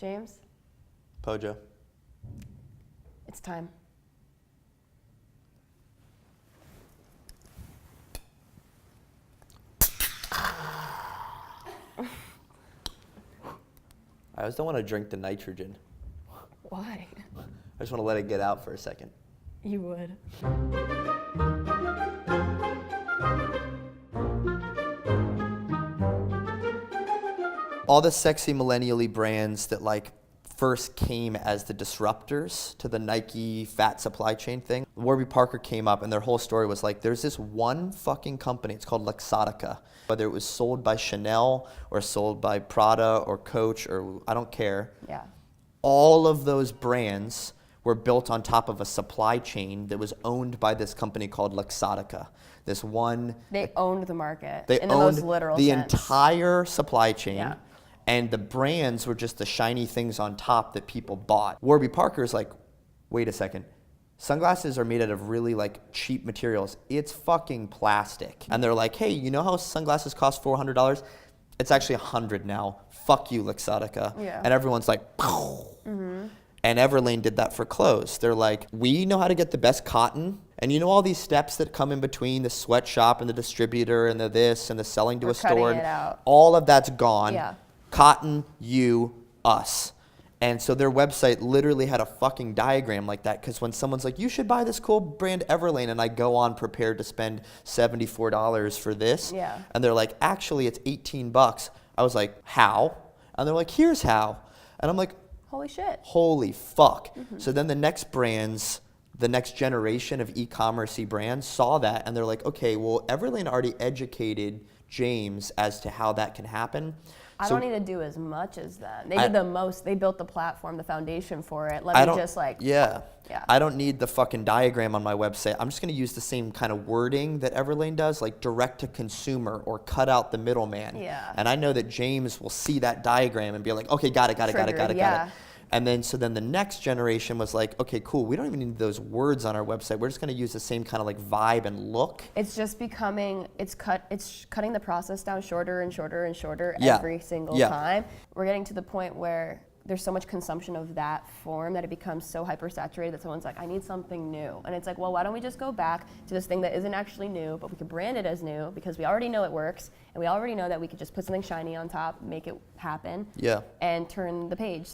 James? Pojo. It's time. I always don't want to drink the nitrogen. Why? I just want to let it get out for a second. You would. All the sexy millennial-y brands that like first came as the disruptors to the Nike fat supply chain thing. Warby Parker came up and their whole story was like, there's this one fucking company, it's called Luxottica. Whether it was sold by Chanel or sold by Prada or Coach or I don't care. Yeah. All of those brands were built on top of a supply chain that was owned by this company called Luxottica. This one. They owned the market. They in the owned most literal the sense. entire supply chain. Yeah. And the brands were just the shiny things on top that people bought. Warby Parker is like, wait a second. Sunglasses are made out of really like cheap materials. It's fucking plastic. And they're like, hey, you know how sunglasses cost $400? It's actually $100 now. Fuck you, Luxottica. Yeah. And everyone's like, mm-hmm. And Everlane did that for clothes. They're like, we know how to get the best cotton. And you know all these steps that come in between the sweatshop and the distributor and the this and the selling to We're a store. cutting it out. All of that's gone. Yeah. Cotton, you, us. And so their website literally had a fucking diagram like that because when someone's like, you should buy this cool brand Everlane, and I go on prepared to spend $74 for this, yeah. And they're like, actually, it's $18. I was like, how? And they're like, here's how. And I'm like, holy shit. Holy fuck. Mm-hmm. So then the next brands, the next generation of e-commerce-y brands saw that, and they're like, okay, well, Everlane already educated James as to how that can happen. I don't need to do as much as them. They did the most. They built the platform, the foundation for it. Let me just like. Yeah. Yeah. I don't need the fucking diagram on my website. I'm just going to use the same kind of wording that Everlane does, like direct to consumer or cut out the middleman. Yeah. And I know that James will see that diagram and be like, okay, got it. And then so then the next generation was like, okay, cool. We don't even need those words on our website. We're just going to use the same kind of like vibe and look. It's just becoming, it's cutting the process down shorter and shorter and shorter every single time. We're getting to the point where there's so much consumption of that form that it becomes so hypersaturated that someone's like, I need something new. And it's like, well, why don't we just go back to this thing that isn't actually new, but we could brand it as new because we already know it works, and we already know that we could just put something shiny on top, make it happen, and turn the page.